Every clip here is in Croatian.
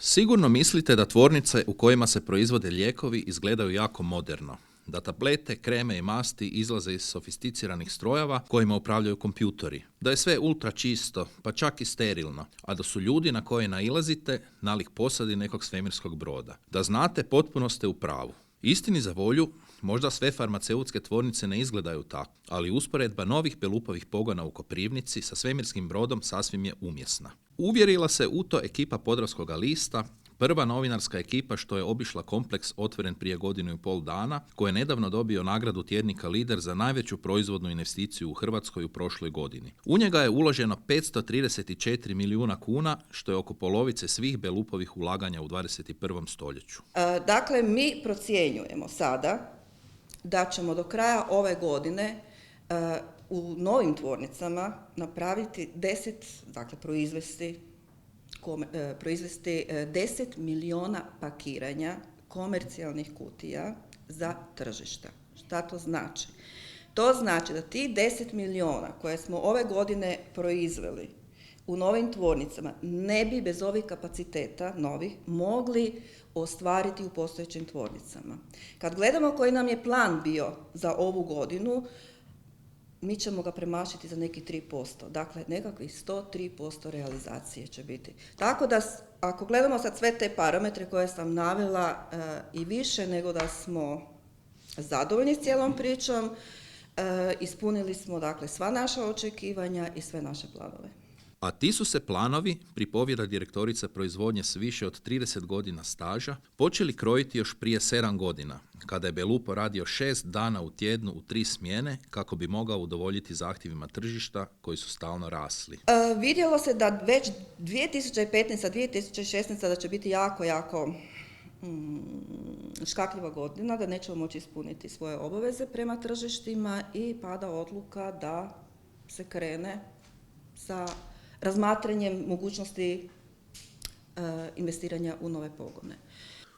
Sigurno mislite da tvornice u kojima se proizvode lijekovi izgledaju jako moderno, da tablete, kreme i masti izlaze iz sofisticiranih strojeva kojima upravljaju kompjutori, da je sve ultra čisto, pa čak i sterilno, a da su ljudi na koje nailazite nalik posadi nekog svemirskog broda. Da znate, potpuno ste u pravu. Istini za volju, možda sve farmaceutske tvornice ne izgledaju tako, ali usporedba novih Belupovih pogona u Koprivnici sa svemirskim brodom sasvim je umjesna. Uvjerila se u to ekipa Podravskoga lista, prva novinarska ekipa što je obišla kompleks otvoren prije 1,5 dana, koji je nedavno dobio nagradu tjednika Lider za najveću proizvodnu investiciju u Hrvatskoj u prošloj godini. U njega je uloženo 534 milijuna kuna, što je oko polovice svih Belupovih ulaganja u 21. stoljeću. Dakle, mi procjenjujemo sada da ćemo do kraja ove godine u novim tvornicama napraviti proizvesti 10 milijuna pakiranja komercijalnih kutija za tržišta. Šta to znači? To znači da tih 10 milijuna koje smo ove godine proizveli u novim tvornicama ne bi bez ovih kapaciteta novih mogli ostvariti u postojećim tvornicama. Kad gledamo koji nam je plan bio za ovu godinu, mi ćemo ga premašiti za neki 3%. Dakle, nekakvih 103% realizacije će biti. Tako da, ako gledamo sad sve te parametre koje sam navela i više nego da smo zadovoljni s cijelom pričom, ispunili smo dakle sva naša očekivanja i sve naše planove. A ti su se planovi, pripovjeda direktorica proizvodnje s više od 30 godina staža, počeli krojiti još prije 7 godina, kada je Belupo radio 6 dana u tjednu u 3 smjene kako bi mogao udovoljiti zahtjevima tržišta koji su stalno rasli. Vidjelo se da već 2015-2016 da će biti jako škakljiva godina, da nećemo moći ispuniti svoje obaveze prema tržištima i pada odluka da se krene sa razmatranjem mogućnosti investiranja u nove pogone.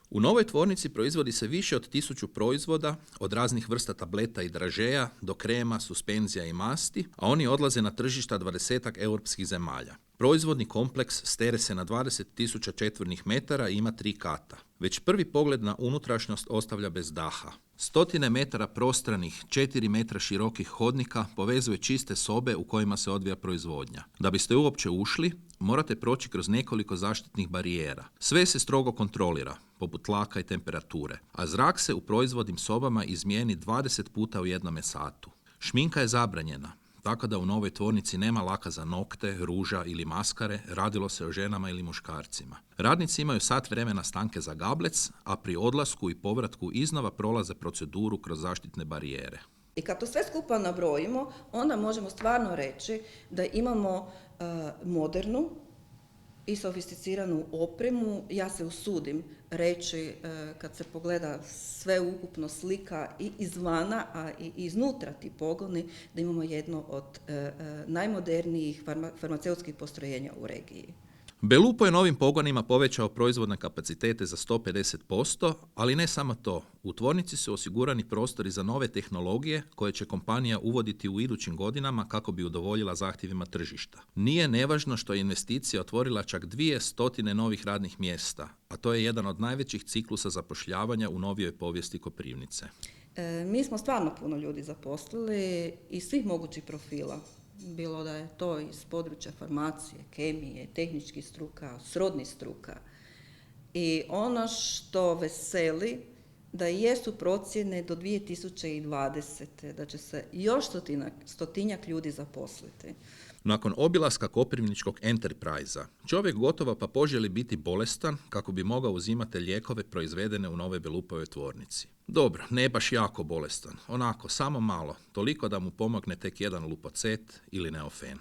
U novoj tvornici proizvodi se više od 1000 proizvoda, od raznih vrsta tableta i dražeja do krema, suspenzija i masti, a oni odlaze na tržišta 20 europskih zemalja. Proizvodni kompleks stere se na 20.000 četvornih metara i ima 3 kata. Već prvi pogled na unutrašnjost ostavlja bez daha. 100 metara prostranih, 4 metra širokih hodnika povezuje čiste sobe u kojima se odvija proizvodnja. Da biste uopće ušli, morate proći kroz nekoliko zaštitnih barijera. Sve se strogo kontrolira, poput tlaka i temperature, a zrak se u proizvodnim sobama izmijeni 20 puta u jednome satu. Šminka je zabranjena, tako da u novoj tvornici nema laka za nokte, ruža ili maskare, radilo se o ženama ili muškarcima. Radnici imaju sat vremena stanke za gablec, a pri odlasku i povratku iznova prolaze proceduru kroz zaštitne barijere. I kad to sve skupa nabrojimo, onda možemo stvarno reći da imamo modernu i sofisticiranu opremu. Ja se usudim reći, kad se pogleda sve ukupno slika i izvana, a i iznutra ti pogoni, da imamo jedno od najmodernijih farmaceutskih postrojenja u regiji. Belupo je novim pogonima povećao proizvodne kapacitete za 150%, ali ne samo to. U tvornici su osigurani prostori za nove tehnologije koje će kompanija uvoditi u idućim godinama kako bi udovoljila zahtjevima tržišta. Nije nevažno što je investicija otvorila čak 200 novih radnih mjesta, a to je jedan od najvećih ciklusa zapošljavanja u novijoj povijesti Koprivnice. Mi smo stvarno puno ljudi zaposlili iz svih mogućih profila. Bilo da je to iz područja farmacije, kemije, tehničkih struka, srodnih struka. I ono što veseli, da jesu procjene do 2020. da će se još stotinjak ljudi zaposliti. Nakon obilaska koprivničkog Enterprise-a, čovjek gotovo pa poželi biti bolestan kako bi mogao uzimati lijekove proizvedene u nove Belupove tvornici. Dobro, ne baš jako bolestan, onako, samo malo, toliko da mu pomogne tek jedan lupocet ili neofen.